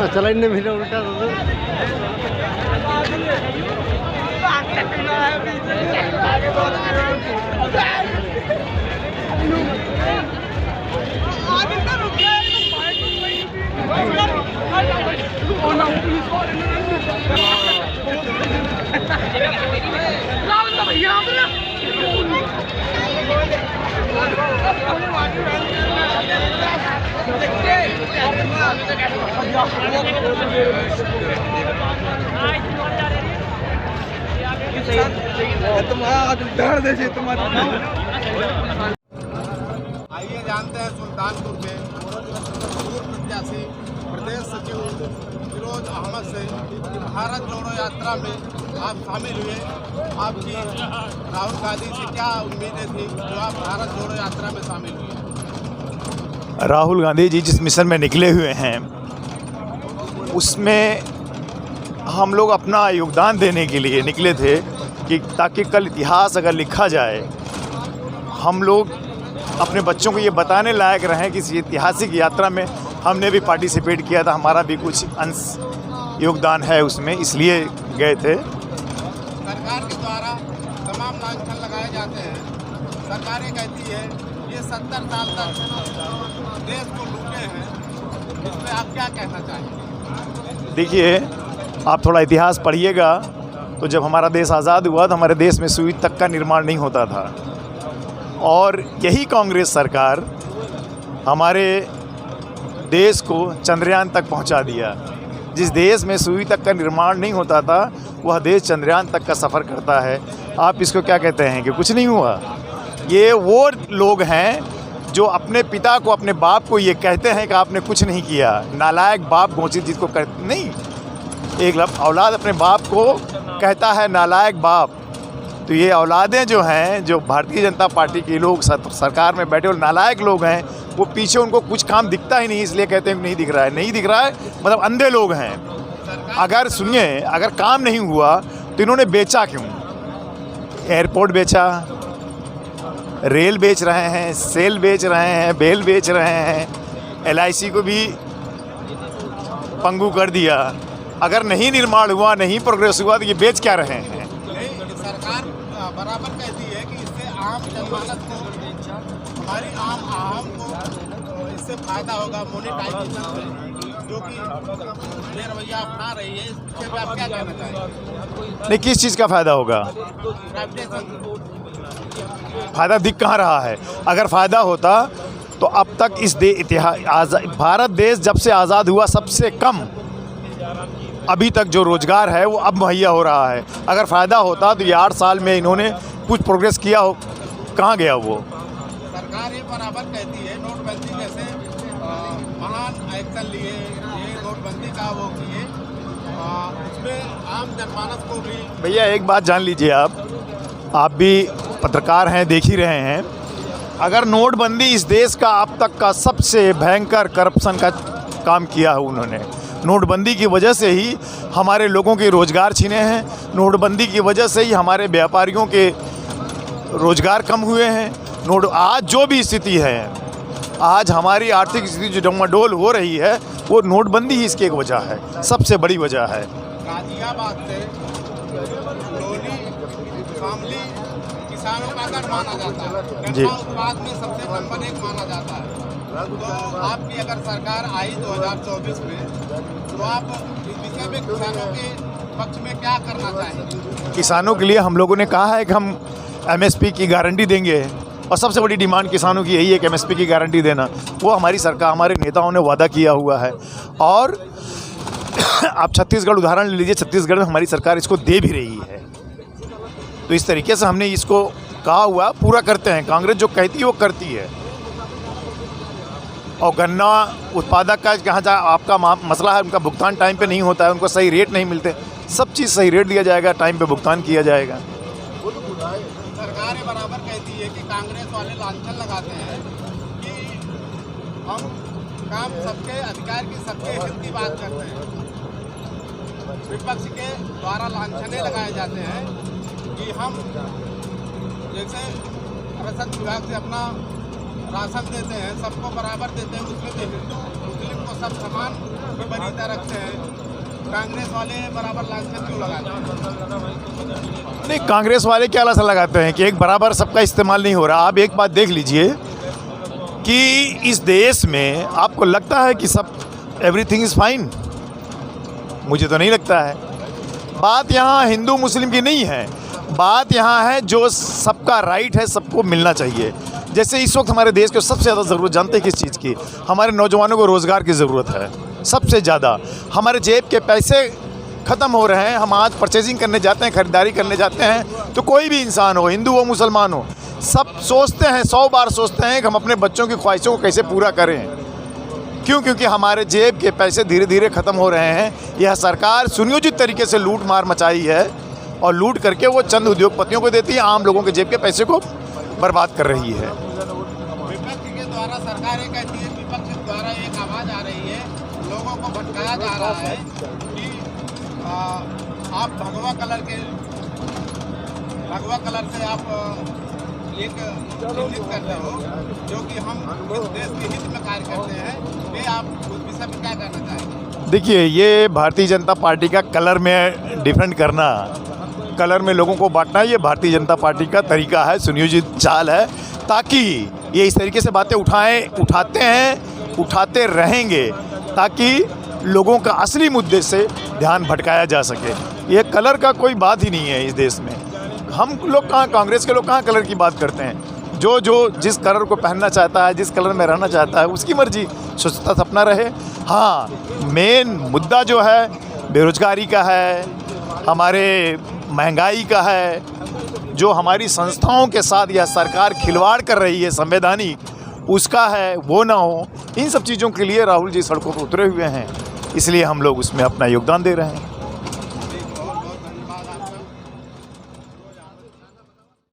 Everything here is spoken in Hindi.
चलाइन नहीं मिला उल्टा आइए जानते हैं सुल्तानपुर के पूर्व प्रत्याशी प्रदेश सचिव फिरोज अहमद से भारत जोड़ो यात्रा में आप शामिल हुए। आपकी राहुल गांधी से क्या उम्मीदें थी जो आप भारत जोड़ो यात्रा में शामिल हुए? राहुल गांधी जी जिस मिशन में निकले हुए हैं उसमें हम लोग अपना योगदान देने के लिए निकले थे कि ताकि कल इतिहास अगर लिखा जाए हम लोग अपने बच्चों को ये बताने लायक रहें कि इस ऐतिहासिक यात्रा में हमने भी पार्टिसिपेट किया था, हमारा भी कुछ अंश योगदान है उसमें, इसलिए गए थे। सरकार के द्वारा तमाम लांछन लगाए जाते हैं। सरकार ये कहती है ये 70 साल तक देश को लूटे हैं, इस पर आप क्या कहना चाहेंगे? देखिए, आप थोड़ा इतिहास पढ़िएगा तो जब हमारा देश आज़ाद हुआ तो हमारे देश में सुई तक का निर्माण नहीं होता था और यही कांग्रेस सरकार हमारे देश को चंद्रयान तक पहुंचा दिया। जिस देश में सुई तक का निर्माण नहीं होता था वह देश चंद्रयान तक का सफ़र करता है। आप इसको क्या कहते हैं कि कुछ नहीं हुआ? ये वो लोग हैं जो अपने पिता को, अपने बाप को ये कहते हैं कि आपने कुछ नहीं किया। नालायक बाप घोषित जिसको कहते नहीं, एक औलाद अपने बाप को कहता है नालायक बाप, तो ये औलादें जो हैं, जो भारतीय जनता पार्टी के लोग सरकार में बैठे और नालायक लोग हैं, वो पीछे उनको कुछ काम दिखता ही नहीं, इसलिए कहते हैं कि नहीं दिख रहा है। नहीं दिख रहा है मतलब अंधे लोग हैं। अगर सुनिए, अगर काम नहीं हुआ तो इन्होंने बेचा क्यों? एयरपोर्ट बेचा, रेल बेच रहे हैं, सेल बेच रहे हैं, बेल बेच रहे हैं, LIC को भी पंगु कर दिया। अगर नहीं निर्माण हुआ, नहीं प्रोग्रेस हुआ तो ये बेच क्या रहे हैं? सरकार बराबर कहती है कि इससे आम जनमानस को, हमारी आम को इससे फायदा होगा मोनेटाइजेशन से, जो कि ये रवैया अपना रही है, इसके पे आप क्या कहना चाहेंगे? नहीं, किस चीज़ का फ़ायदा होगा? फ़ायदा दिख कहाँ रहा है? अगर फ़ायदा होता तो अब तक इस भारत देश जब से आज़ाद हुआ सबसे कम अभी तक जो रोज़गार है वो अब मुहैया हो रहा है। अगर फ़ायदा होता तो ये 8 साल में इन्होंने कुछ प्रोग्रेस किया हो, कहाँ गया वो? सरकार ये बराबर कहती है नोटबंदी जैसे महान एक्शन लिए, ये नोटबंदी का वो किए, उसमें आम जनमानस को भी। भैया एक बात जान लीजिए, आप भी पत्रकार हैं, देख ही रहे हैं। अगर नोटबंदी इस देश का अब तक का सबसे भयंकर करप्शन का काम किया है उन्होंने। नोटबंदी की वजह से ही हमारे लोगों के रोज़गार छीने हैं, नोटबंदी की वजह से ही हमारे व्यापारियों के रोज़गार कम हुए हैं। आज जो भी स्थिति है, आज हमारी आर्थिक स्थिति जो डमाडोल हो रही है वो नोटबंदी ही इसकी एक वजह है, सबसे बड़ी वजह है। गाजियाबाद से लोनी, शामली किसानों का गढ़ माना जाता है, गन्ना उत्पाद में सबसे नंबर 1 माना जाता है। तो आपकी अगर सरकार आई 2024 में तो आप इस विषय में किसानों के पक्ष में क्या करना चाहेंगे? किसानों के लिए हम लोगों ने कहा है कि हम MSP की गारंटी देंगे और सबसे बड़ी डिमांड किसानों की यही है कि MSP की गारंटी देना। वो हमारी सरकार, हमारे नेताओं ने वादा किया हुआ है। और आप छत्तीसगढ़ उदाहरण ले लीजिए, छत्तीसगढ़ में हमारी सरकार इसको दे भी रही है। तो इस तरीके से हमने इसको कहा हुआ पूरा करते हैं। कांग्रेस जो कहती है वो करती है। और गन्ना उत्पादक का जहाँ आपका मसला है, उनका भुगतान टाइम पे नहीं होता है, उनको सही रेट नहीं मिलते, सब चीज़ सही रेट दिया जाएगा, टाइम पे भुगतान किया जाएगा। सरकार बराबर कहती है कि कांग्रेस वाले लांछन लगाते हैं कि हम काम सबके अधिकार की, सबके हित की बात करते हैं। विपक्ष के द्वारा लांछने लगाए जाते हैं कि हम जैसे रसद विभाग से अपना राशन देते हैं, सबको बराबर देते हैं, उसमें भी हिंदू मुस्लिम को सब समान बरीता रखते हैं। कांग्रेस वाले बराबर लांछन क्यों लगाते हैं? नहीं, कांग्रेस वाले क्या लांछन लगाते हैं कि एक बराबर सबका इस्तेमाल नहीं हो रहा। आप एक बात देख लीजिए कि इस देश में आपको लगता है कि सब एवरीथिंग इज़ फाइन? मुझे तो नहीं लगता है। बात यहाँ हिंदू मुस्लिम की नहीं है, बात यहाँ है जो सबका राइट है, सबको मिलना चाहिए। जैसे इस वक्त हमारे देश को सबसे ज़्यादा ज़रूरत जानते हैं किस चीज़ की? हमारे नौजवानों को रोज़गार की ज़रूरत है सबसे ज़्यादा। हमारे जेब के पैसे ख़त्म हो रहे हैं। हम आज परचेजिंग करने जाते हैं, ख़रीदारी करने जाते हैं, तो कोई भी इंसान हो, हिंदू हो मुसलमान हो, सब सोचते हैं, 100 बार सोचते हैं कि हम अपने बच्चों की ख्वाहिशों को कैसे पूरा करें। क्यों? क्योंकि हमारे जेब के पैसे धीरे धीरे ख़त्म हो रहे हैं। यह सरकार सुनियोजित तरीके से लूट मार मचाई है और लूट करके वो चंद उद्योगपतियों को देती है, आम लोगों के जेब के पैसे को बर्बाद कर रही है। विपक्ष के द्वारा सरकार ये कहती है, विपक्ष के द्वारा एक आवाज़ आ रही है, लोगों को भटकाया जा रहा है कि आप भगवा कलर से आप एक चिन्हित करते हो, जो कि हम इस देश के हित में कार्य करते हैं। ये आप उस विषय में क्या कहना चाहेंगे? देखिए, ये भारतीय जनता पार्टी का कलर में डिफरेंट करना, कलर में लोगों को बांटना, ये भारतीय जनता पार्टी का तरीका है, सुनियोजित चाल है, ताकि ये इस तरीके से बातें उठाते हैं, उठाते रहेंगे, ताकि लोगों का असली मुद्दे से ध्यान भटकाया जा सके। ये कलर का कोई बात ही नहीं है इस देश में। हम लोग कहाँ, कांग्रेस के लोग कहाँ कलर की बात करते हैं? जो जिस कलर को पहनना चाहता है, जिस कलर में रहना चाहता है, उसकी मर्जी, स्वच्छता सपना रहे। हाँ, मेन मुद्दा जो है बेरोजगारी का है, हमारे महंगाई का है, जो हमारी संस्थाओं के साथ यह सरकार खिलवाड़ कर रही है संवैधानिक, उसका है, वो ना हो। इन सब चीज़ों के लिए राहुल जी सड़कों पर उतरे हुए हैं, इसलिए हम लोग उसमें अपना योगदान दे रहे हैं।